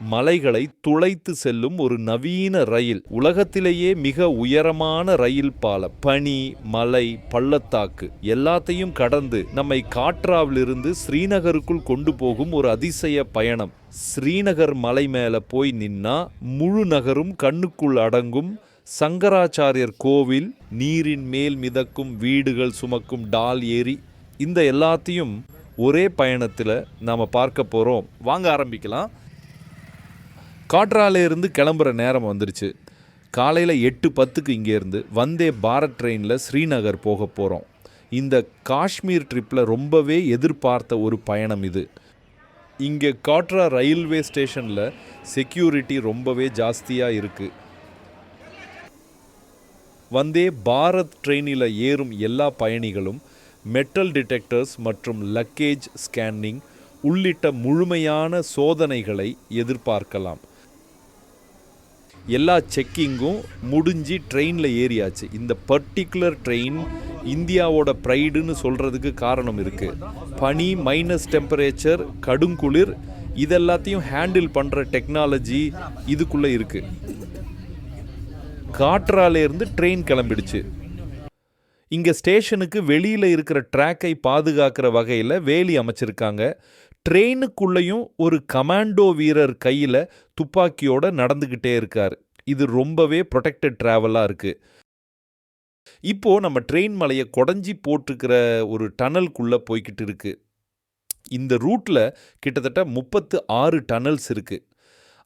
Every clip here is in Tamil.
மலைகளை துளைத்து செல்லும் ஒரு நவீன ரயில். உலகத்திலேயே மிக உயரமான ரயில் பாலம். பனி, மலை, பள்ளத்தாக்கு எல்லாத்தையும் கடந்து நம்மை காட்ராவிலிருந்து ஸ்ரீநகருக்குள் கொண்டு போகும் ஒரு அதிசய பயணம். ஸ்ரீநகர் மலை மேல போய் நின்னா முழு நகரும் கண்ணுக்குள் அடங்கும். சங்கராச்சாரியர் கோவில், நீரின் மேல் மிதக்கும் வீடுகள் சுமக்கும் டால் ஏரி, இந்த எல்லாத்தையும் ஒரே பயணத்தில் நாம் பார்க்க போகிறோம். வாங்க ஆரம்பிக்கலாம். காட்ராலேருந்து கிளம்புற நேரம் வந்துருச்சு. காலையில் 8:10க்கு இங்கேருந்து வந்தே பாரத் ட்ரெயினில் ஸ்ரீநகர் போக போகிறோம். இந்த காஷ்மீர் ட்ரிப்பில் ரொம்பவே எதிர்பார்த்த ஒரு பயணம் இது. இங்கே காட்ரா ரயில்வே ஸ்டேஷனில் செக்யூரிட்டி ரொம்பவே ஜாஸ்தியாக இருக்குது. வந்தே பாரத் ட்ரெயினில் ஏறும் எல்லா பயணிகளும் மெட்டல் டிடெக்டர்ஸ் மற்றும் லக்கேஜ் ஸ்கேனிங் உள்ளிட்ட முழுமையான சோதனைகளை எதிர்பார்க்கலாம். எல்லா செக்கிங்கும் முடிஞ்சு ட்ரெயினில் ஏறியாச்சு. இந்த பர்டிகுலர் ட்ரெயின் இந்தியாவோட ப்ரைடுன்னு சொல்கிறதுக்கு காரணம் இருக்குது. பனி, மைனஸ் டெம்பரேச்சர், கடுங்குளிர், இதெல்லாத்தையும் ஹேண்டில் பண்ணுற டெக்னாலஜி இதுக்குள்ளே இருக்குது. காட்ராலேருந்து ட்ரெயின் கிளம்பிடுச்சு. இங்கே ஸ்டேஷனுக்கு வெளியில் இருக்கிற ட்ராக்கை பாதுகாக்கிற வகையில் வேலி அமைச்சிருக்காங்க. ட்ரெயினுக்குள்ளேயும் ஒரு கமாண்டோ வீரர் கையில் துப்பாக்கியோடு நடந்துக்கிட்டே இருக்கார். இது ரொம்பவே ப்ரொடெக்டட் ட்ராவலாக இருக்குது. இப்போது நம்ம ட்ரெயின் மலையை குடஞ்சி போட்டிருக்கிற ஒரு டனலுக்குள்ளே போய்கிட்டு இருக்குது. இந்த ரூட்டில் கிட்டத்தட்ட 36 டனல்ஸ் இருக்குது.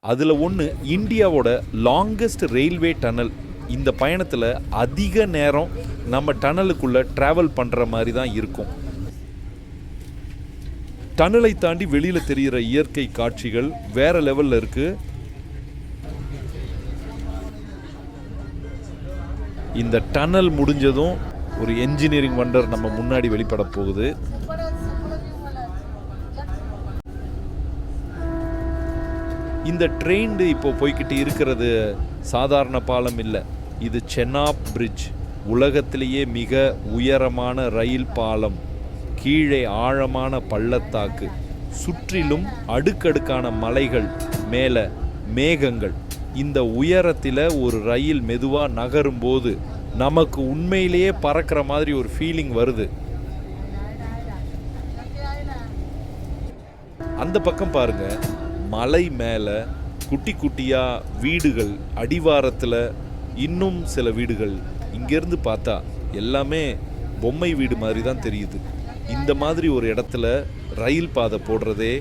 அதில் ஒன்று இந்தியாவோட லாங்கஸ்ட் ரயில்வே டனல். இந்த பயணத்தில் அதிக நேரம் நம்ம டனலுக்குள்ளே ட்ராவல் பண்ணுற மாதிரி தான் இருக்கும். டனலை தாண்டி வெளியில் தெரிகிற இயற்கை காட்சிகள் வேறு லெவலில் இருக்குது. இந்த டனல் முடிஞ்சதும் ஒரு என்ஜினியரிங் வண்டர் நம்ம முன்னாடி வெளிப்பட போகுது. இந்த ட்ரெயின் இப்போ போய்கிட்டு இருக்கிறது சாதாரண பாலம் இல்லை. இது சென்னாப் பிரிட்ஜ், உலகத்திலேயே மிக உயரமான ரயில் பாலம். கீழே ஆழமான பள்ளத்தாக்கு, சுற்றிலும் அடுக்கடுக்கான மலைகள், மேலே மேகங்கள். இந்த உயரத்தில் ஒரு ரயில் மெதுவாக நகரும்போது நமக்கு உண்மையிலேயே பறக்கிற மாதிரி ஒரு ஃபீலிங் வருது. அந்த பக்கம் பாருங்க, மலை மேலே குட்டி குட்டியாக வீடுகள், அடிவாரத்தில் இன்னும் சில வீடுகள். இங்கேருந்து பார்த்தா எல்லாமே பொம்மை வீடு மாதிரி தான் தெரியுது. இந்த மாதிரி ஒரு இடத்துல ரயில் பாதை போடுறதே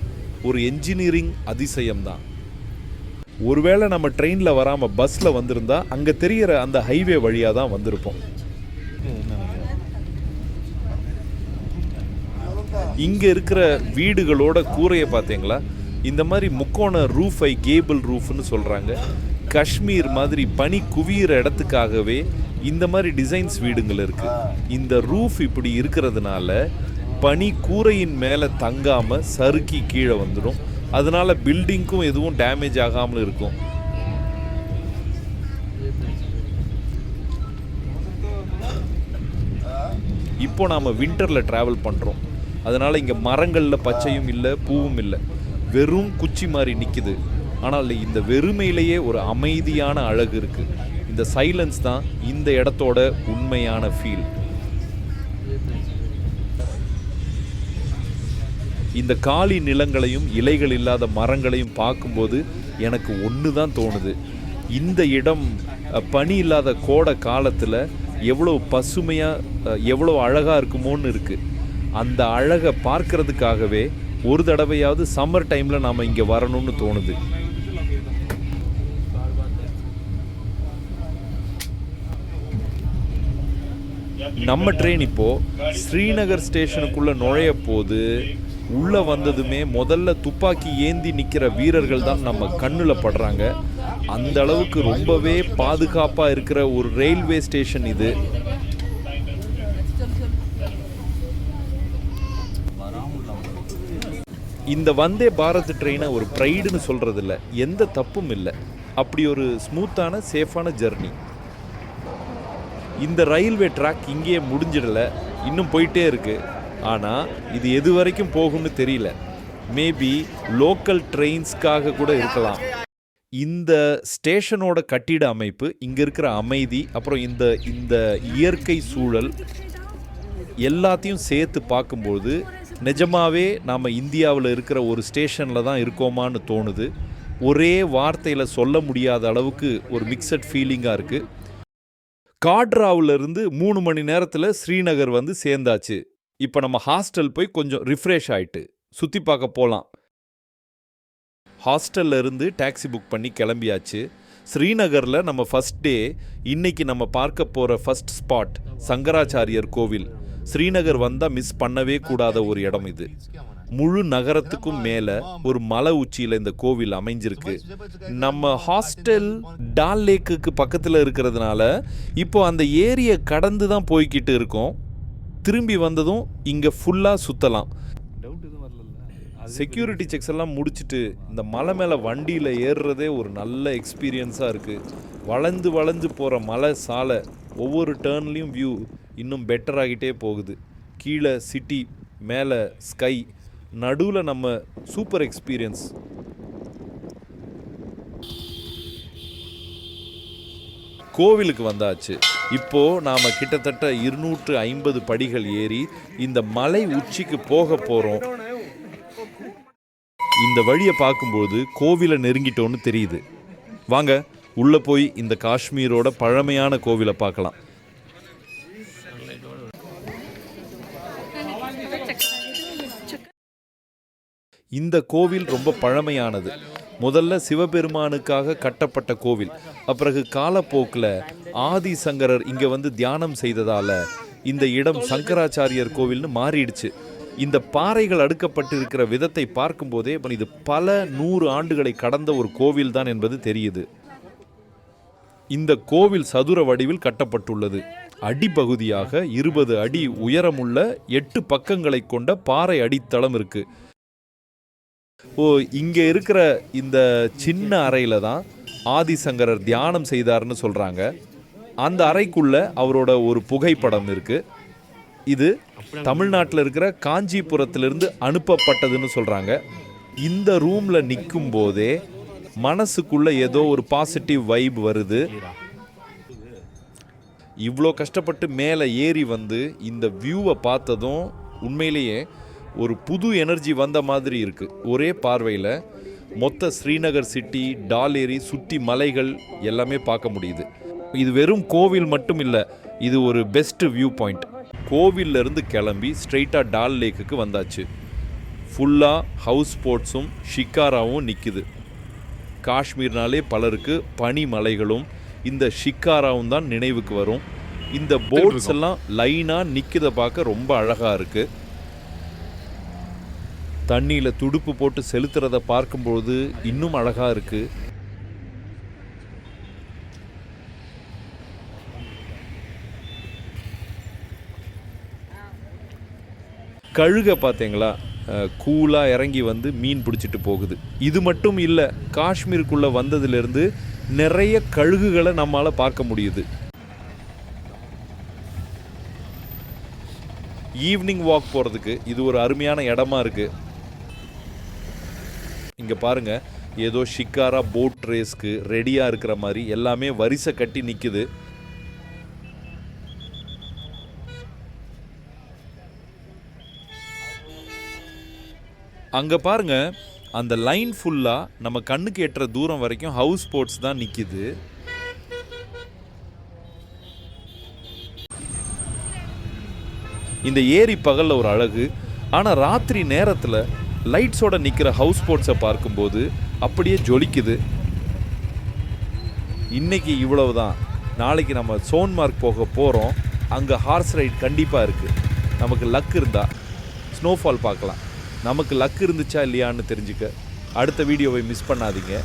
ஒரு என்ஜினியரிங் அதிசயம்தான். ஒருவேளை நம்ம ட்ரெயினில் வராமல் பஸ்ஸில் வந்திருந்தா அங்கே தெரிகிற அந்த ஹைவே வழியாக தான் வந்திருப்போம். இங்கே இருக்கிற வீடுகளோட கூரையை பார்த்தீங்களா? இந்த மாதிரி முக்கோண ரூஃபை கேபிள் ரூஃப்னு சொல்கிறாங்க. காஷ்மீர் மாதிரி பனி குவியிற இடத்துக்காகவே இந்த மாதிரி டிசைன்ஸ் வீடுங்கள் இருக்குது. இந்த ரூஃப் இப்படி இருக்கிறதுனால பனி கூரையின் மேலே தங்காமல் சறுக்கி கீழே வந்துடும். அதனால் பில்டிங்க்கும் எதுவும் டேமேஜ் ஆகாமல் இருக்கும். இப்போ நாம் வின்டரில் ட்ராவல் பண்ணுறோம். அதனால் இங்கே மரங்களில் பச்சையும் இல்லை, பூவும் இல்லை, வெறும் குச்சி மாதிரி நிற்கிது. ஆனால் இந்த வெறுமையிலேயே ஒரு அமைதியான அழகு இருக்குது. இந்த சைலன்ஸ் தான் இந்த இடத்தோட உண்மையான ஃபீல். இந்த காலி நிலங்களையும் இலைகள் இல்லாத மரங்களையும் பார்க்கும்போது எனக்கு ஒன்று தான் தோணுது. இந்த இடம் பனி இல்லாத கோடை காலத்தில் எவ்வளோ பசுமையாக, எவ்வளோ அழகாக இருக்குமோன்னு இருக்குது. அந்த அழகை பார்க்கறதுக்காகவே ஒரு தடவையாவது சம்மர் டைமில் நாம் இங்கே வரணும்னு தோணுது. நம்ம ட்ரெயின் இப்போது ஸ்ரீநகர் ஸ்டேஷனுக்குள்ளே நுழைய போது, உள்ளே வந்ததுமே முதல்ல துப்பாக்கி ஏந்தி நிற்கிற வீரர்கள் தான் நம்ம கண்ணில் படுறாங்க. அந்த அளவுக்கு ரொம்பவே பாதுகாப்பாக இருக்கிற ஒரு ரயில்வே ஸ்டேஷன் இது. இந்த வந்தே பாரத் ட்ரெயினை ஒரு ப்ரைடுன்னு சொல்கிறதில்ல, எந்த தப்பும் இல்லை. அப்படி ஒரு ஸ்மூத்தான சேஃபான ஜர்னி. இந்த ரயில்வே ட்ராக் இங்கேயே முடிஞ்சிடலை, இன்னும் போயிட்டே இருக்குது. ஆனால் இது எது வரைக்கும் போகும்னு தெரியல. மேபி லோக்கல் ட்ரெயின்ஸ்க்காக கூட இருக்கலாம். இந்த ஸ்டேஷனோட கட்டிட அமைப்பு, இங்கே இருக்கிற அமைதி, அப்புறம் இந்த இயற்கை சூழல் எல்லாத்தையும் சேர்த்து பார்க்கும்போது நிஜமாவே நாம் இந்தியாவில் இருக்கிற ஒரு ஸ்டேஷனில் தான் இருக்கோமான்னு தோணுது. ஒரே வார்த்தையில் சொல்ல முடியாத அளவுக்கு ஒரு மிக்சட் ஃபீலிங்காக இருக்குது. காட்ராவிலிருந்து 3 மணி நேரத்தில் ஸ்ரீநகர் வந்து சேர்ந்தாச்சு. இப்போ நம்ம ஹாஸ்டல் போய் கொஞ்சம் ரிஃப்ரெஷ் ஆகிட்டு சுற்றி பார்க்க போகலாம். ஹாஸ்டல்ல இருந்து டாக்ஸி புக் பண்ணி கிளம்பியாச்சு. ஸ்ரீநகரில் நம்ம ஃபஸ்ட் டே. இன்னைக்கு நம்ம பார்க்க போகிற ஃபஸ்ட் ஸ்பாட் சங்கராச்சாரியர் கோவில். ஸ்ரீநகர் வந்தால் மிஸ் பண்ணவே கூடாத ஒரு இடம் இது. முழு நகரத்துக்கும் மேலே ஒரு மலை உச்சியில் இந்த கோவில் அமைஞ்சிருக்கு. நம்ம ஹாஸ்டல் டால் லேக்குக்கு பக்கத்தில் இருக்கிறதுனால இப்போ அந்த ஏரியை கடந்து தான் போய்கிட்டு இருக்கோம். திரும்பி வந்ததும் இங்கே ஃபுல்லாக சுற்றலாம். செக்யூரிட்டி செக்ஸ் எல்லாம் முடிச்சுட்டு இந்த மலை மேலே வண்டியில் ஏறுறதே ஒரு நல்ல எக்ஸ்பீரியன்ஸாக இருக்குது. வளைந்து வளைஞ்சு போகிற மலை சாலை, ஒவ்வொரு டேர்ன்லேயும் வியூ இன்னும் பெட்டராகிட்டே போகுது. கீழே சிட்டி, மேலே ஸ்கை, நடுவில் நம்ம சூப்பர் எக்ஸ்பீரியன்ஸ். கோவிலுக்கு வந்தாச்சு. இப்போது நாம் கிட்டத்தட்ட 250 படிகள் ஏறி இந்த மலை உச்சிக்கு போக போகிறோம். இந்த வழியை பார்க்கும்போது கோவிலை நெருங்கிட்டோன்னு தெரியுது. வாங்க உள்ளே போய் இந்த காஷ்மீரோட பழமையான கோவிலை பார்க்கலாம். இந்த கோவில் ரொம்ப பழமையானது. முதல்ல சிவபெருமானுக்காக கட்டப்பட்ட கோவில். அப்பிறகு காலப்போக்கில் ஆதிசங்கரர் இங்கே வந்து தியானம் செய்ததால் இந்த இடம் சங்கராச்சாரியர் கோவில்னு மாறிடுச்சு. இந்த பாறைகள் அடுக்கப்பட்டு இருக்கிற விதத்தை பார்க்கும்போதே இது பல 100 ஆண்டுகளை கடந்த ஒரு கோவில் தான் என்பது தெரியுது. இந்த கோவில் சதுர வடிவில் கட்டப்பட்டுள்ளது. அடிப்பகுதியாக 20 அடி உயரமுள்ள 8 பக்கங்களை கொண்ட பாறை அடித்தளம் இருக்கு. இங்கே இருக்கிற இந்த சின்ன அறையில் தான் ஆதிசங்கரர் தியானம் செய்தார்னு சொல்கிறாங்க. அந்த அறைக்குள்ள அவரோட ஒரு புகைப்படம் இருக்குது. இது தமிழ்நாட்டில் இருக்கிற காஞ்சிபுரத்திலிருந்து அனுப்பப்பட்டதுன்னு சொல்கிறாங்க. இந்த ரூமில் நிற்கும் போதே மனசுக்குள்ளே ஏதோ ஒரு பாசிட்டிவ் வைப் வருது. இவ்வளோ கஷ்டப்பட்டு மேலே ஏறி வந்து இந்த வியூவை பார்த்ததும் உண்மையிலேயே ஒரு புது எனர்ஜி வந்த மாதிரி இருக்குது. ஒரே பார்வையில் மொத்த ஸ்ரீநகர் சிட்டி, டால் ஏரி, சுற்றி மலைகள் எல்லாமே பார்க்க முடியுது. இது வெறும் கோவில் மட்டும் இல்லை, இது ஒரு பெஸ்ட் வியூ பாயிண்ட். கோவிலிருந்து கிளம்பி ஸ்ட்ரெயிட்டாக டால் லேக்குக்கு வந்தாச்சு. ஃபுல்லாக ஹவுஸ் போட்ஸும் ஷிக்காராவும் நிற்குது. காஷ்மீர்னாலே பலருக்கு பனிமலைகளும் இந்த ஷிக்காராவும் தான் நினைவுக்கு வரும். இந்த போட்ஸ் எல்லாம் லைனாக நிற்கிறத பார்க்க ரொம்ப அழகாக இருக்குது. தண்ணியில் துடுப்பு போட்டு செலுத்துறத பார்க்கும்போது இன்னும் அழகாக இருக்குது. கழுகை பார்த்தீங்களா, கூலாக இறங்கி வந்து மீன் பிடிச்சிட்டு போகுது. இது மட்டும் இல்லை, காஷ்மீருக்குள்ளே வந்ததுலேருந்து நிறைய கழுகுகளை நம்மளால் பார்க்க முடியுது. ஈவினிங் வாக் போகிறதுக்கு இது ஒரு அருமையான இடமா இருக்குது. இங்கே பாருங்கள், ஏதோ ஷிக்காரா போட் ரேஸ்க்கு ரெடியாக இருக்கிற மாதிரி எல்லாமே வரிசை கட்டி நிற்குது. அங்கே பாருங்க, அந்த லைன் ஃபுல்லாக நம்ம கண்ணுக்கு எட்டுற தூரம் வரைக்கும் ஹவுஸ் போட்ஸ் தான் நிற்கிது. இந்த ஏரி பகலில் ஒரு அழகு, ஆனால் ராத்திரி நேரத்தில் லைட்ஸோட நிற்கிற ஹவுஸ் போட்ஸை பார்க்கும்போது அப்படியே ஜொலிக்குது. இன்னைக்கு இவ்வளவு தான். நாளைக்கு நம்ம சோன்மார்க் போக போகிறோம். அங்கே ஹார்ஸ் ரைட் கண்டிப்பாக இருக்குது. நமக்கு லக் இருந்தால் ஸ்னோஃபால் பார்க்கலாம். நமக்கு லக் இருந்துச்சா இல்லையான்னு தெரிஞ்சுக்க அடுத்த வீடியோவை மிஸ் பண்ணாதீங்க.